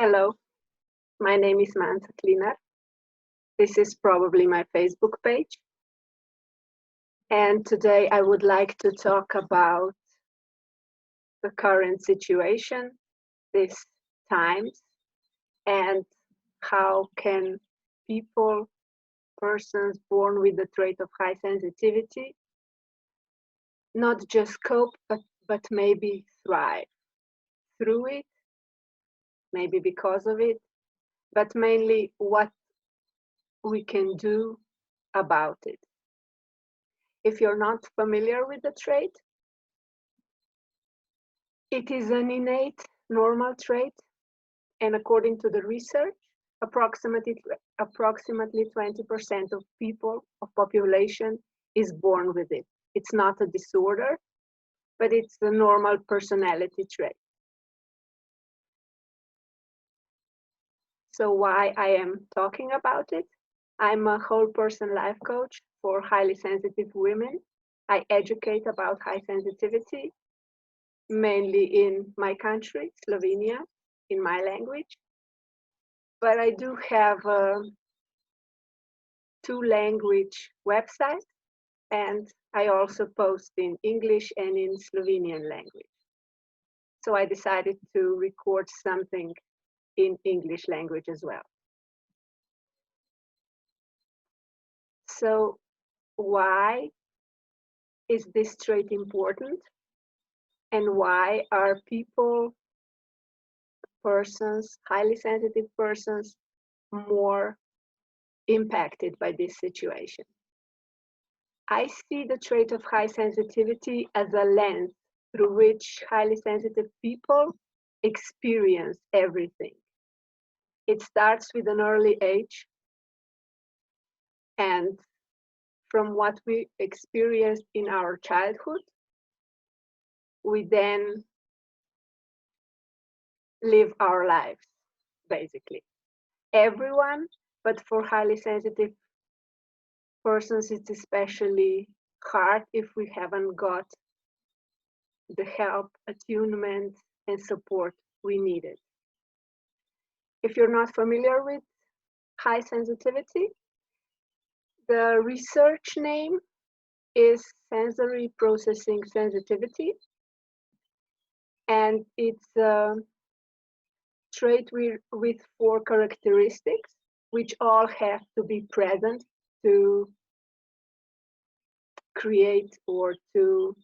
Hello, my name is Mansa Klinar. This is probably my Facebook page. And today I would like to talk about the current situation, these times, and how can people, persons born with the trait of high sensitivity, not just cope, but maybe thrive through it, maybe because of it, but mainly what we can do about it. If you're not familiar with the trait, it is an innate normal trait, and according to the research, approximately 20% of people, of population, is born with it. It's not a disorder, but it's a normal personality trait. So why I am talking about it? I'm a whole person life coach for highly sensitive women. I educate about high sensitivity, mainly in my country, Slovenia, in my language. But I do have a two-language website, and I also post in English and in Slovenian language. So I decided to record something in English language as well. So why is this trait important? And why are people, persons, highly sensitive persons, more impacted by this situation? I see the trait of high sensitivity as a lens through which highly sensitive people experience everything. It starts with an early age, and from what we experienced in our childhood, we then live our lives, basically. Everyone, but for highly sensitive persons, it's especially hard if we haven't got the help, attunement, and support we needed. If you're not familiar with high sensitivity, the research name is sensory processing sensitivity, and it's a trait with 4 characteristics, which all have to be present to create or to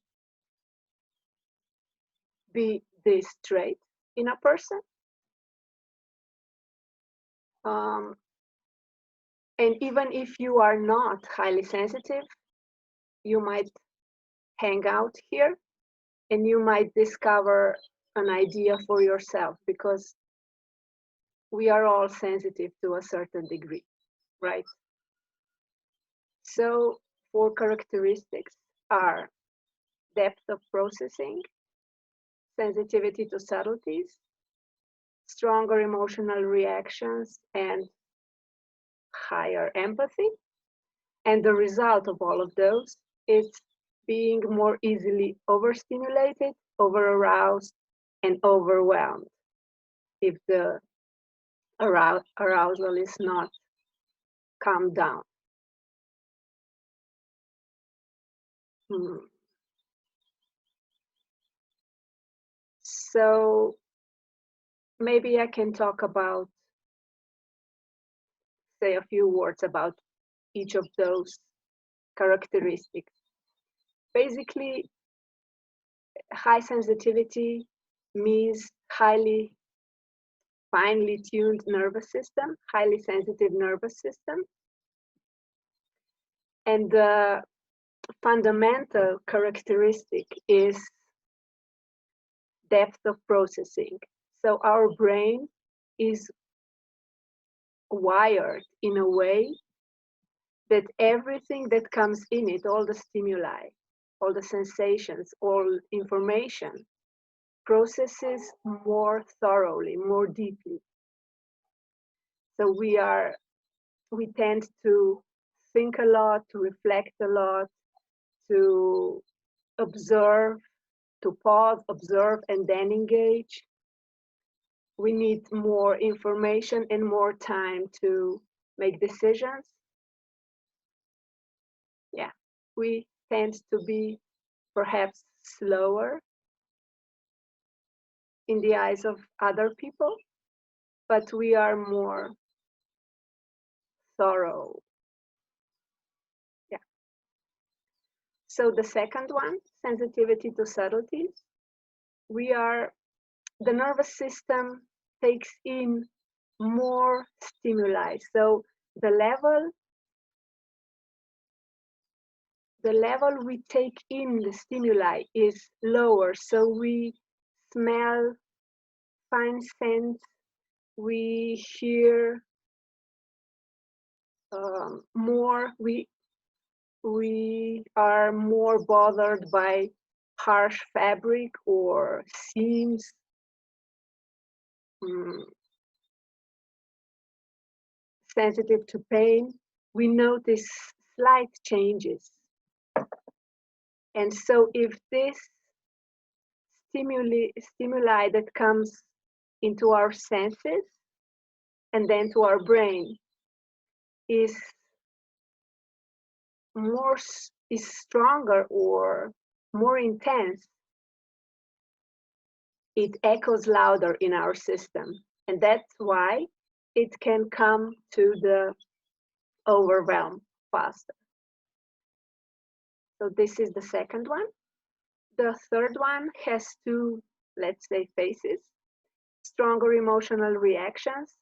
be this trait in a person. And even if you are not highly sensitive, you might hang out here and you might discover an idea for yourself, because we are all sensitive to a certain degree, right? So 4 characteristics are depth of processing, sensitivity to subtleties, stronger emotional reactions, and higher empathy. And the result of all of those is being more easily overstimulated, over-aroused, and overwhelmed if the arousal is not calmed down. So maybe I can talk about, say a few words about each of those characteristics. Basically, high sensitivity means highly finely tuned nervous system, highly sensitive nervous system. And the fundamental characteristic is depth of processing. So our brain is wired in a way that everything that comes in it, all the stimuli, all the sensations, all information, processes more thoroughly, more deeply. So we tend to think a lot, to reflect a lot, to observe, to pause, observe, and then engage. we need more information and more time to make decisions. Yeah, we tend to be perhaps slower in the eyes of other people, but we are more thorough. Yeah. So the second one, sensitivity to subtleties. The nervous system takes in more stimuli. So the level we take in the stimuli is lower. So we smell fine scents, we hear more, we are more bothered by harsh fabric or seams, sensitive to pain. We notice slight changes. And so if this stimuli that comes into our senses and then to our brain is stronger or more intense, it echoes louder in our system. And that's why it can come to the overwhelm faster. So this is the second one. The third one has two, let's say, phases. Stronger emotional reactions,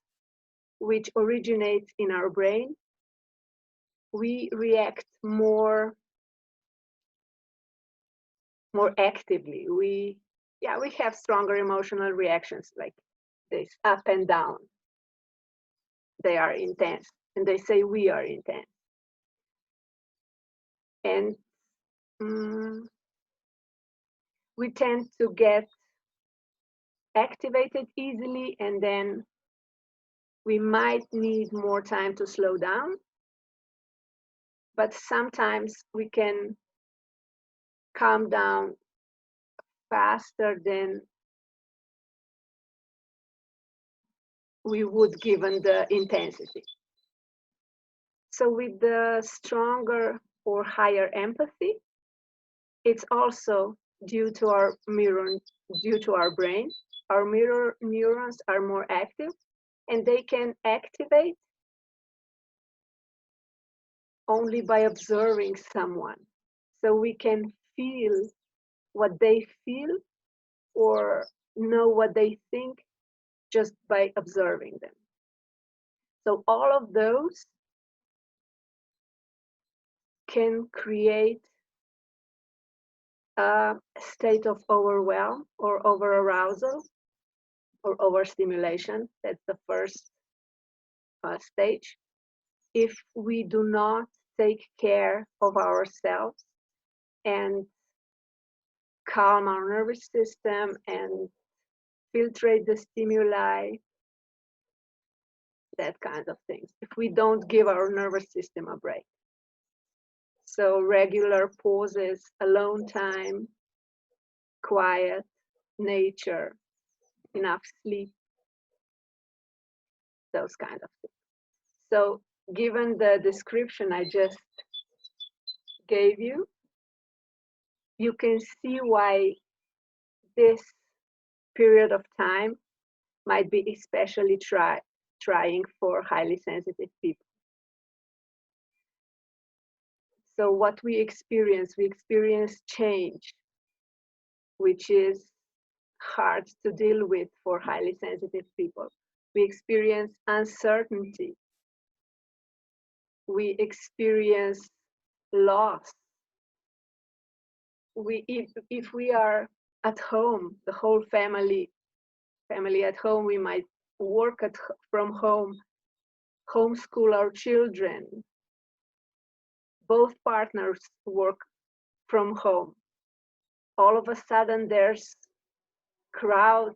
which originate in our brain. We react more actively. We have stronger emotional reactions like this, up and down. They are intense, and they say we are intense. And we tend to get activated easily, and then we might need more time to slow down. But sometimes we can calm down faster than we would given the intensity. So with the stronger or higher empathy, it's also due to our brain. Our mirror neurons are more active, and they can activate only by observing someone. So we can feel what they feel or know what they think just by observing them. So all of those can create a state of overwhelm or over-arousal or overstimulation. That's the first stage. If we do not take care of ourselves and calm our nervous system and filtrate the stimuli, that kind of things, if we don't give our nervous system a break. So regular pauses, alone time, quiet, nature, enough sleep, those kind of things. So given the description I just gave you, you can see why this period of time might be especially trying for highly sensitive people. So what we experience change, which is hard to deal with for highly sensitive people. We experience uncertainty. We experience loss. If we are at home, the whole family at home, we might work from home, homeschool our children. Both partners work from home. All of a sudden there's crowd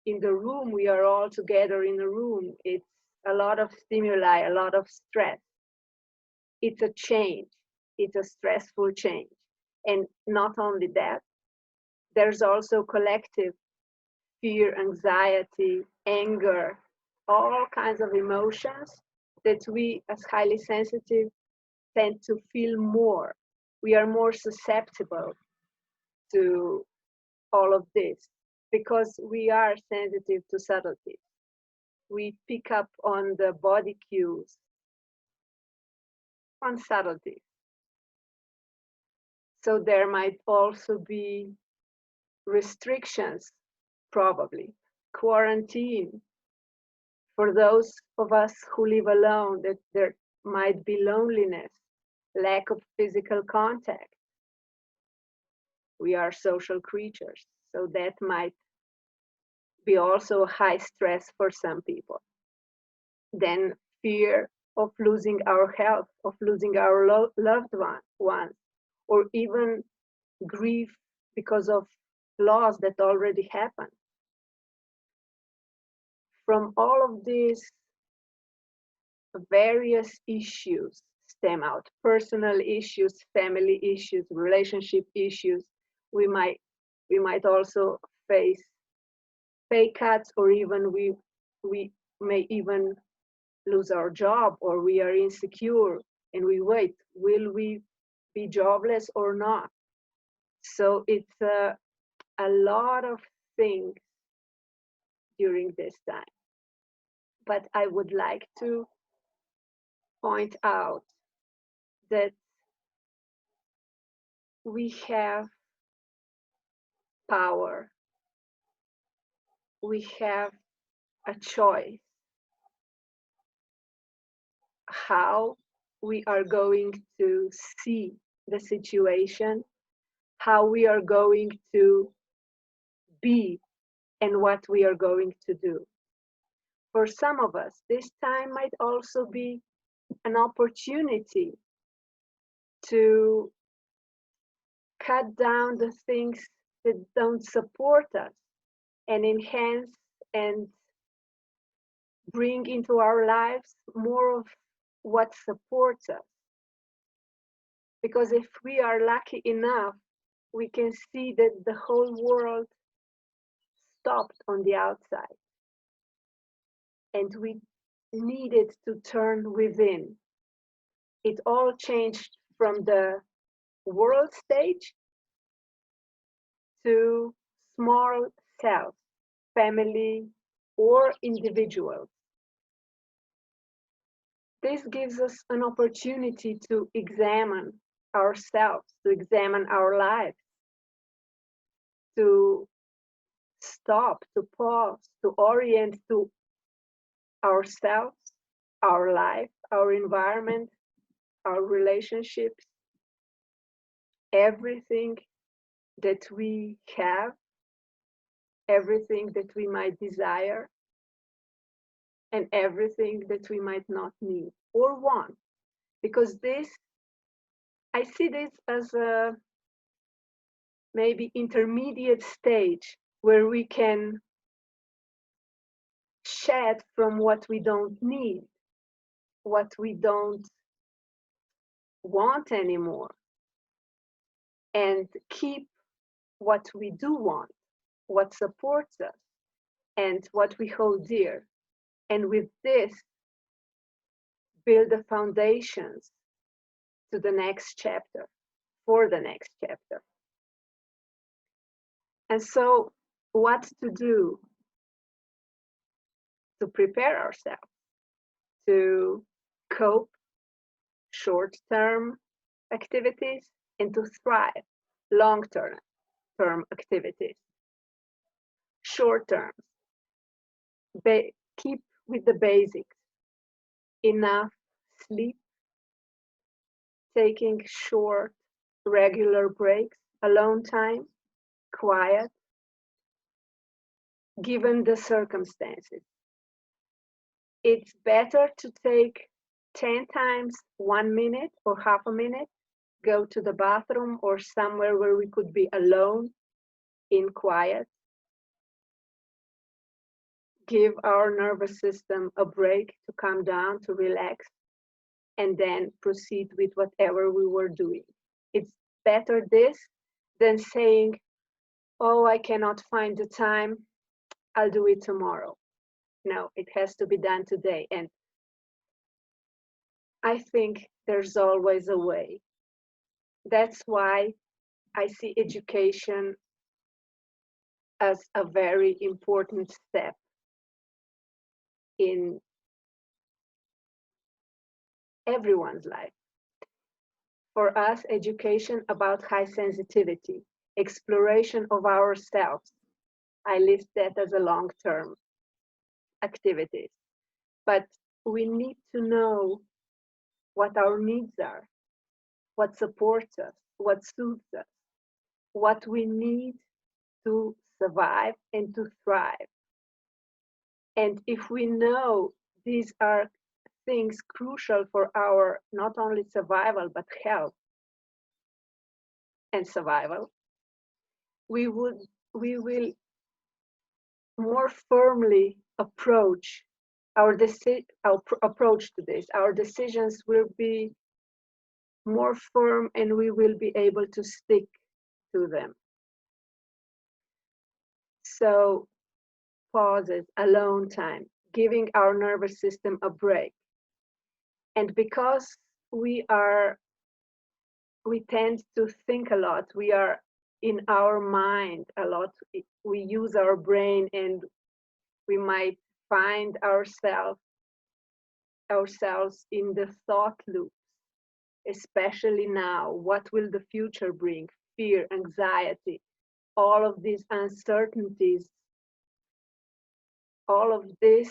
in the room, we are all together in a room. It's a lot of stimuli, a lot of stress. It's a change, it's a stressful change. And not only that, there's also collective fear, anxiety, anger, all kinds of emotions that we as highly sensitive tend to feel more. We are more susceptible to all of this because we are sensitive to subtleties. We pick up on the body cues, on subtleties. So there might also be restrictions, probably, quarantine. For those of us who live alone, that there might be loneliness, lack of physical contact. We are social creatures, so that might be also high stress for some people. Then fear of losing our health, of losing our loved ones, or even grief because of loss that already happened. From all of these various issues stem out, personal issues, family issues, relationship issues. We might also face pay cuts, or even we may even lose our job, or we are insecure and we wait, will we be jobless or not? So it's a lot of things during this time. But I would like to point out that we have power. We have a choice how we are going to see the situation, how we are going to be, and what we are going to do. For some of us, this time might also be an opportunity to cut down the things that don't support us and enhance and bring into our lives more of what supports us. Because if we are lucky enough, we can see that the whole world stopped on the outside. And we needed to turn within. It all changed from the world stage to small self, family, or individuals. This gives us an opportunity to examine ourselves, to examine our lives, to stop, to pause, to orient to ourselves, our life, our environment, our relationships, everything that we have, everything that we might desire, and everything that we might not need or want. Because I see this as a maybe intermediate stage where we can shed from what we don't need, what we don't want anymore, and keep what we do want, what supports us, and what we hold dear. And with this, build the foundations to the next chapter, for the next chapter. And so, what to do to prepare ourselves to cope short-term activities and to thrive long-term activities. Short-term, keep with the basics. Enough sleep, taking short, regular breaks, alone time, quiet, given the circumstances. It's better to take 10 times 1 minute or half a minute, go to the bathroom or somewhere where we could be alone in quiet. Give our nervous system a break to calm down, to relax, and then proceed with whatever we were doing. It's better this than saying, oh, I cannot find the time. I'll do it tomorrow. No, it has to be done today. And I think there's always a way. That's why I see education as a very important step in everyone's life. For us, education about high sensitivity, exploration of ourselves. I list that as a long-term activities. But we need to know what our needs are, what supports us, what soothes us, what we need to survive and to thrive. And if we know these are things crucial for our not only survival but health and survival, we will more firmly approach our approach to this. Our decisions will be more firm and we will be able to stick to them. So pauses, alone time, giving our nervous system a break. And because we tend to think a lot, we are in our mind a lot, we use our brain, and we might find ourselves in the thought loops, especially now. What will the future bring? Fear, anxiety, all of these uncertainties, all of this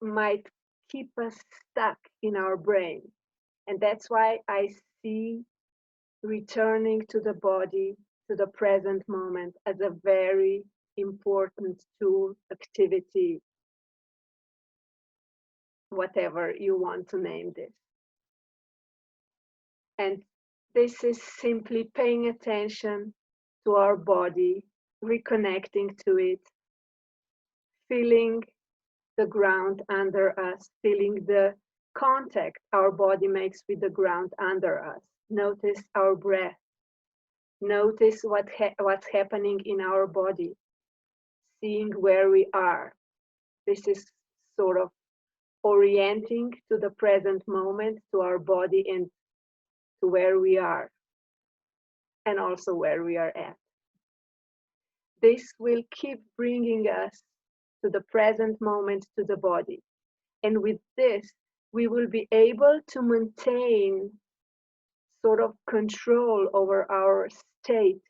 might keep us stuck in our brain. And that's why I see returning to the body, to the present moment, as a very important tool, activity, whatever you want to name this. And this is simply paying attention to our body, reconnecting to it, feeling the ground under us, feeling the contact our body makes with the ground under us. Notice our breath. Notice what's happening in our body, seeing where we are. This is sort of orienting to the present moment, to our body, and to where we are, and also where we are at. This will keep bringing us to the present moment, to the body. And with this, we will be able to maintain sort of control over our state,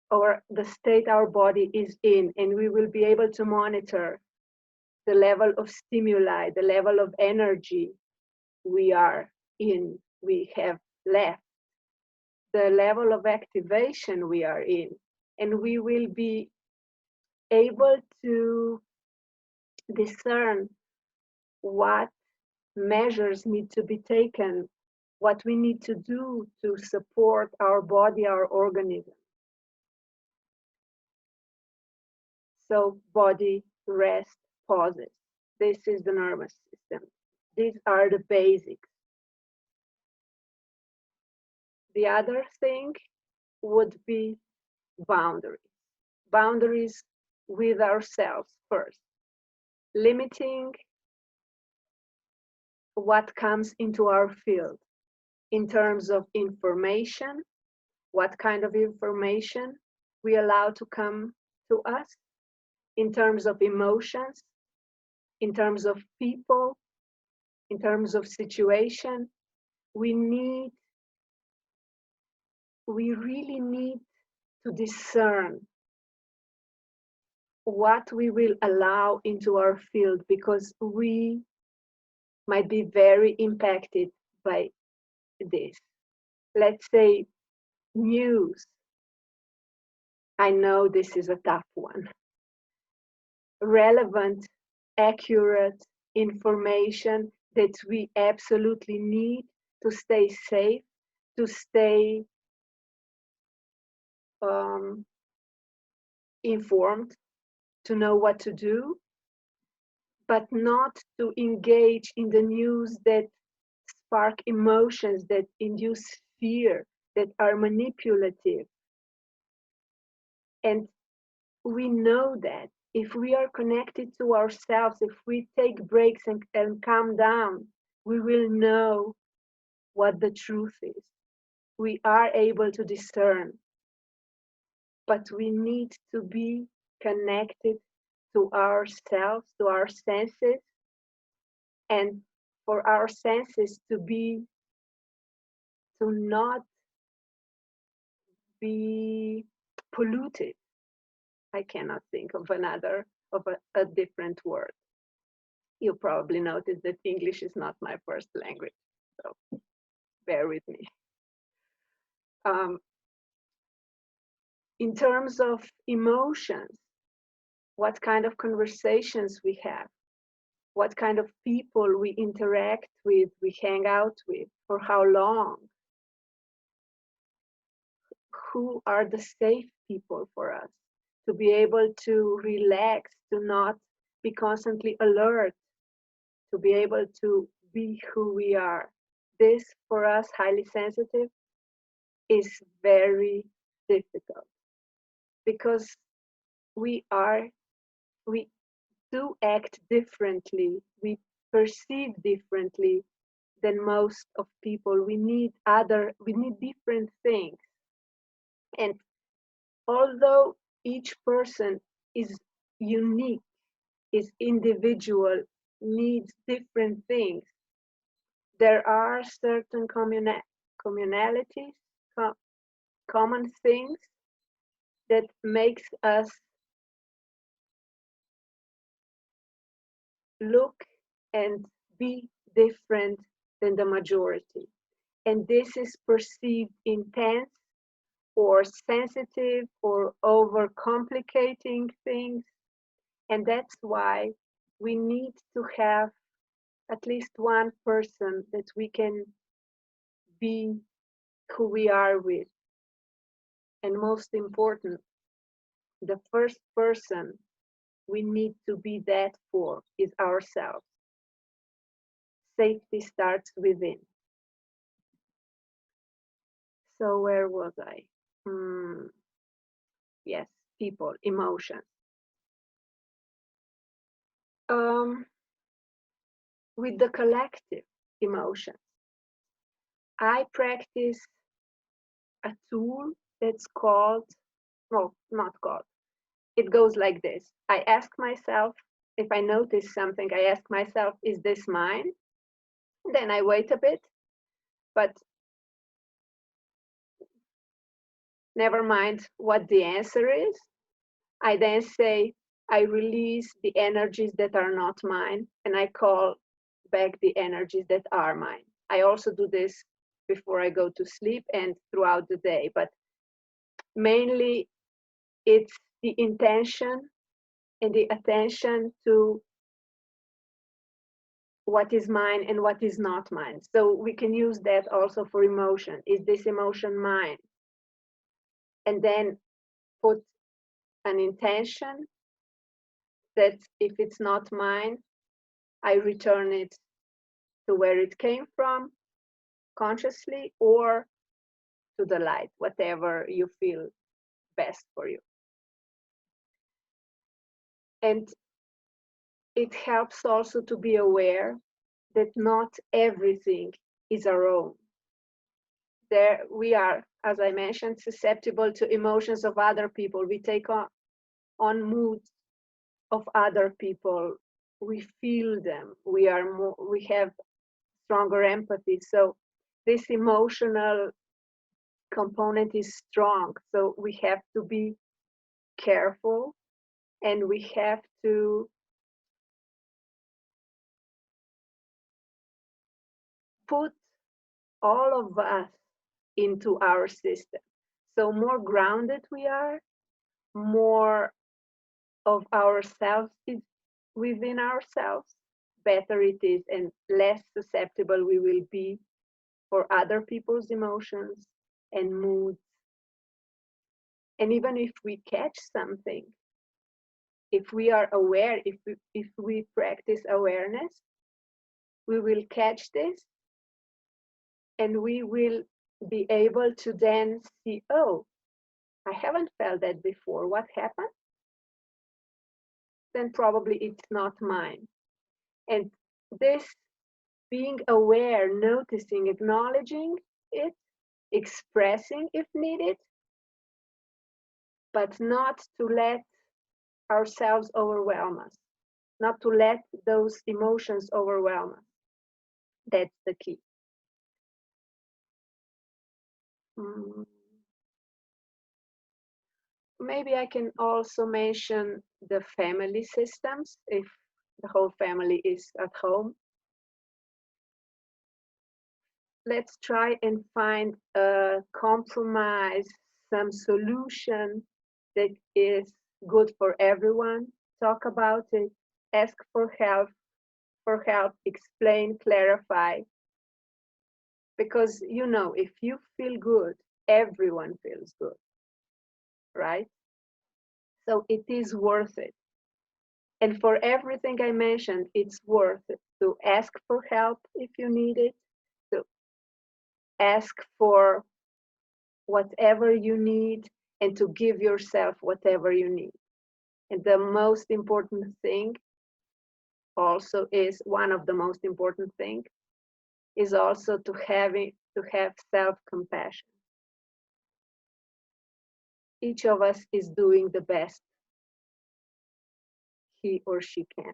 or the state our body is in, and we will be able to monitor the level of stimuli, the level of energy we are in, we have left, the level of activation we are in, and we will be able to discern what measures need to be taken, what we need to do to support our body, our organism. So body, rest, pauses. This is the nervous system. These are the basics. The other thing would be boundaries. Boundaries with ourselves first. Limiting what comes into our field in terms of information, what kind of information we allow to come to us, in terms of emotions, in terms of people, in terms of situation. We really need to discern what we will allow into our field, because we might be very impacted by this. Let's say news. I know this is a tough one. Relevant, accurate information that we absolutely need to stay safe, to stay informed, to know what to do, but not to engage in the news that spark emotions, that induce fear, that are manipulative. And we know that if we are connected to ourselves, if we take breaks and calm down, we will know what the truth is. We are able to discern, but we need to be connected to ourselves, to our senses, and for our senses to not be polluted. I cannot think of a different word. You probably noticed that English is not my first language, so bear with me. In terms of emotions, what kind of conversations we have, what kind of people we interact with, we hang out with, for how long, who are the safe people for us, to be able to relax, to not be constantly alert, to be able to be who we are. This, for us, highly sensitive, is very difficult because we do act differently, we perceive differently than most of people. We need different things. And although each person is unique, is individual, needs different things, there are certain commonalities, common things that makes us look and be different than the majority. And this is perceived intense or sensitive or overcomplicating things. And that's why we need to have at least one person that we can be who we are with. And most important, the first person we need to be that for is ourselves. Safety starts within. So where was I? Yes, people, emotions. With the collective emotions, I practice a tool that's called, no, not called. It goes like this. I ask myself, if I notice something, I ask myself, is this mine? Then I wait a bit, but never mind what the answer is. I then say, I release the energies that are not mine, and I call back the energies that are mine. I also do this before I go to sleep and throughout the day, but mainly it's the intention and the attention to what is mine and what is not mine. So we can use that also for emotion. Is this emotion mine? And then put an intention that if it's not mine, I return it to where it came from consciously or to the light, whatever you feel best for you. And it helps also to be aware that not everything is our own. There we are, as I mentioned, susceptible to emotions of other people. We take on moods of other people. We feel them. We have stronger empathy. So this emotional component is strong. So we have to be careful, and we have to put all of us into our system. So more grounded we are, more of ourselves is within ourselves, better it is, and less susceptible we will be for other people's emotions and moods. And even if we catch something, if we are aware, if we practice awareness, we will catch this and we will be able to then see, oh, I haven't felt that before. What happened? Then probably it's not mine. And this being aware, noticing, acknowledging it, expressing if needed, but not to let ourselves overwhelm us, not to let those emotions overwhelm us. That's the key. Maybe I can also mention the family systems if the whole family is at home. Let's try and find a compromise, some solution that is good for everyone. Talk about it, ask for help, explain, clarify. Because you know, if you feel good, everyone feels good, right? So it is worth it. And for everything I mentioned, it's worth it to ask for help if you need it, to ask for whatever you need, and to give yourself whatever you need. And the most important thing also is one of the most important things is also to have self-compassion. Each of us is doing the best he or she can.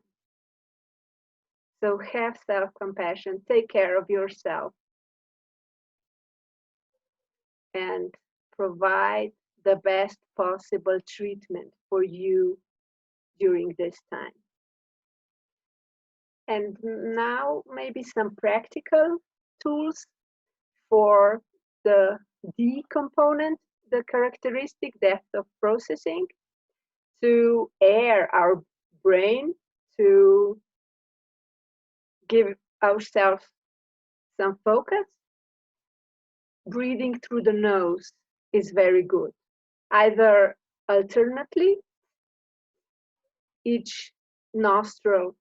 So have self-compassion, take care of yourself, and provide the best possible treatment for you during this time. And now maybe some practical tools for the D component, the characteristic depth of processing, to air our brain, to give ourselves some focus. Breathing through the nose is very good. Either alternately, each nostril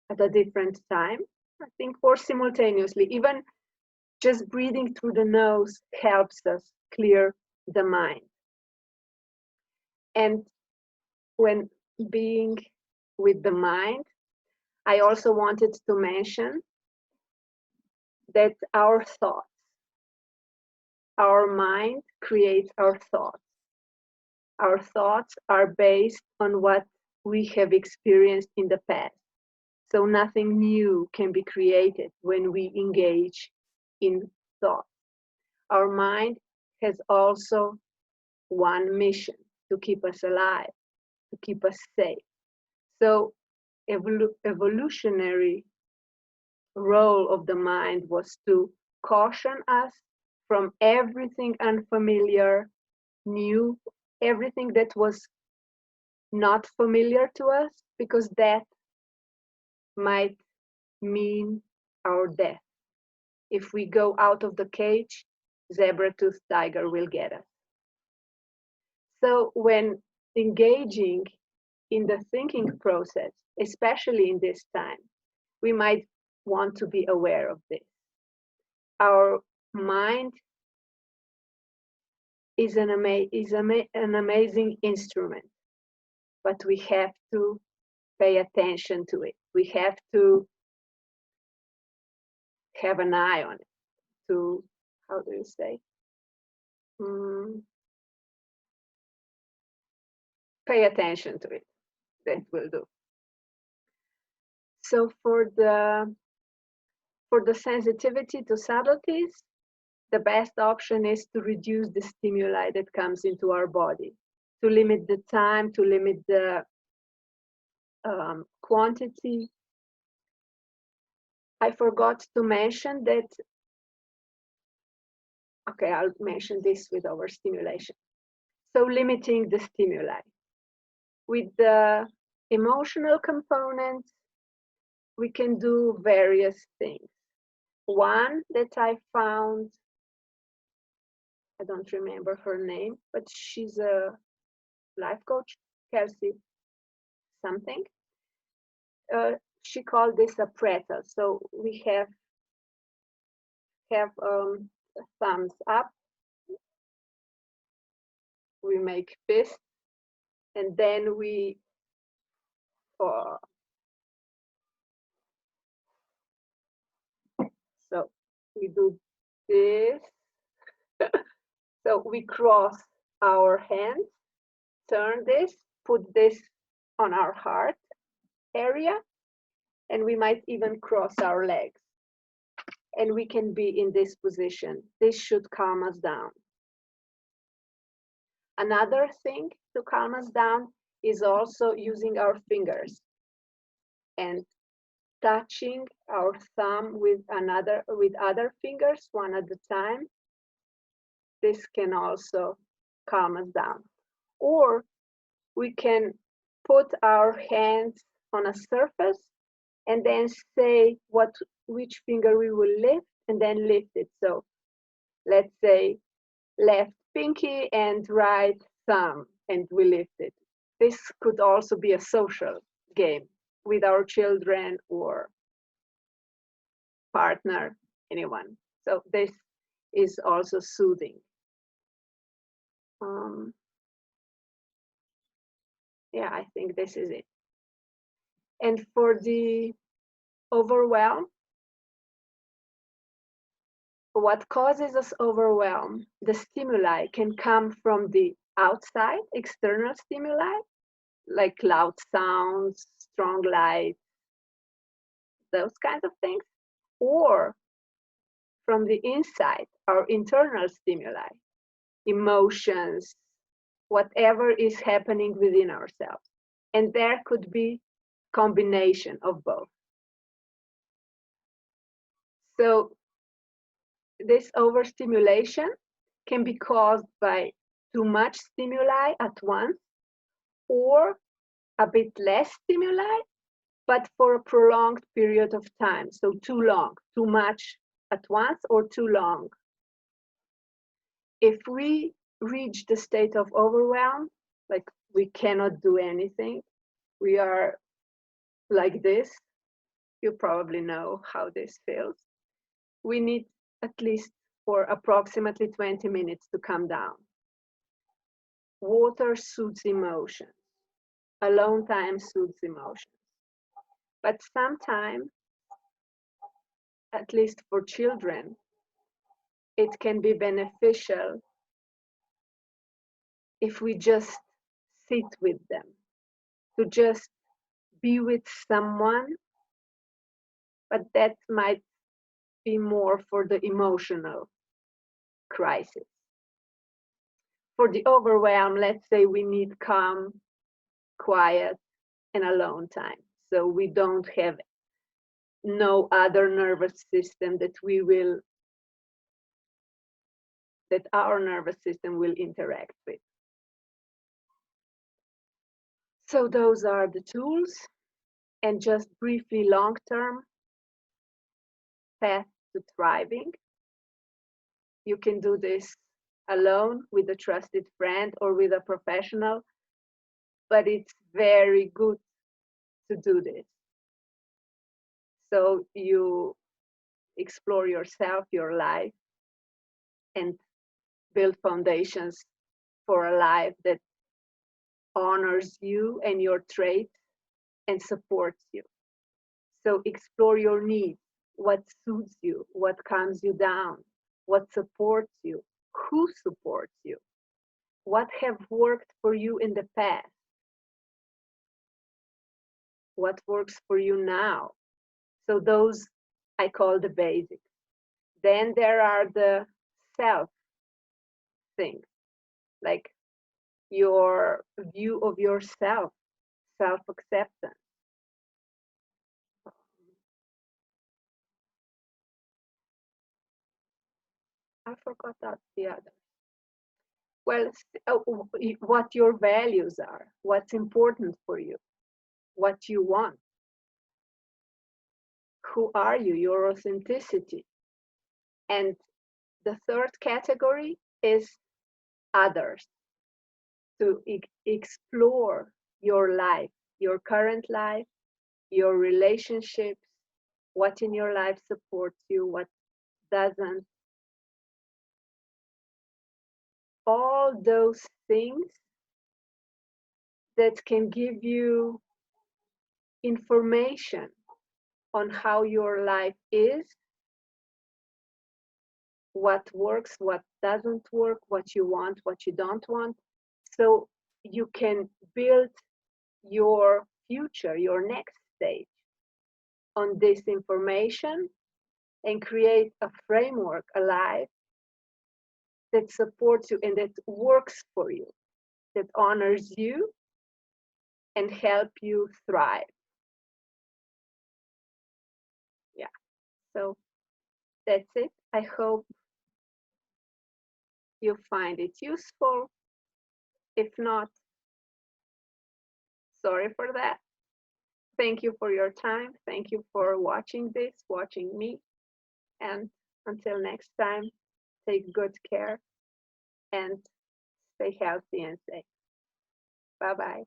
at a different time, I think, or simultaneously. Even just breathing through the nose helps us clear the mind. And when being with the mind, I also wanted to mention that our mind creates our thoughts. Our thoughts are based on what we have experienced in the past. So nothing new can be created when we engage in thought. Our mind has also one mission: to keep us alive, to keep us safe. So evolutionary role of the mind was to caution us from everything unfamiliar, new, everything that was not familiar to us, because that might mean our death. If we go out of the cage, zebra-toothed tiger will get us. So when engaging in the thinking process, especially in this time, we might want to be aware of this. Our mind is an amazing instrument, but we have to pay attention to it. We have to have an eye on it, to, how do you say? Pay attention to it. That will do. So for the sensitivity to subtleties, the best option is to reduce the stimuli that comes into our body, to limit the time, to limit the quantity. I forgot to mention that, okay, I'll mention this with overstimulation. So limiting the stimuli. With the emotional component, we can do various things. One that I found, I don't remember her name, but she's a life coach, Kelsey something. She called this a pretzel. So we have thumbs up, we make fists, and then we so we do this. So we cross our hands, turn this, put this on our heart area, and we might even cross our legs. And we can be in this position. This should calm us down. Another thing to calm us down is also using our fingers and touching our thumb with other fingers one at a time. This can also calm us down. Or we can put our hands on a surface and then say which finger we will lift and then lift it. So let's say left pinky and right thumb, and we lift it. This could also be a social game with our children or partner, anyone. So this is also soothing. Yeah, I think this is it. And for the overwhelm, what causes us overwhelm, the stimuli can come from the outside, external stimuli, like loud sounds, strong light, those kinds of things, or from the inside, our internal stimuli, emotions, whatever is happening within ourselves. And there could be combination of both. So this overstimulation can be caused by too much stimuli at once, or a bit less stimuli, but for a prolonged period of time. So too long, too much at once, or too long. If we reach the state of overwhelm, like we cannot do anything, we are like this, you probably know how this feels. We need at least for approximately 20 minutes to calm down. Water soothes emotions. Alone time soothes emotions. But sometimes, at least for children, it can be beneficial if we just sit with them, to just be with someone, but that might be more for the emotional crisis. For the overwhelm, let's say we need calm, quiet, and alone time. So we don't have no other nervous system that our nervous system will interact with. So those are the tools. And just briefly, long-term path to thriving. You can do this alone with a trusted friend or with a professional, but it's very good to do this. So you explore yourself, your life, and build foundations for a life that honors you and your traits and supports you. So explore your needs, what suits you, what calms you down, what supports you, who supports you, what have worked for you in the past, what works for you now. So those I call the basics. Then there are the self things, like your view of yourself, self-acceptance. I forgot that the other. Well, what your values are, what's important for you, what you want. Who are you, your authenticity. And the third category is others, to explore your life, your current life, your relationships, what in your life supports you, what doesn't. all those things that can give you information on how your life is, what works, what doesn't work, what you want, what you don't want. So you can build your future, your next stage on this information and create a framework, a life that supports you and that works for you, that honors you and help you thrive. Yeah, so that's it. I hope you find it useful. If not, sorry for that. Thank you for your time. Thank you for watching this, watching me. And until next time, take good care and stay healthy and safe. Bye-bye.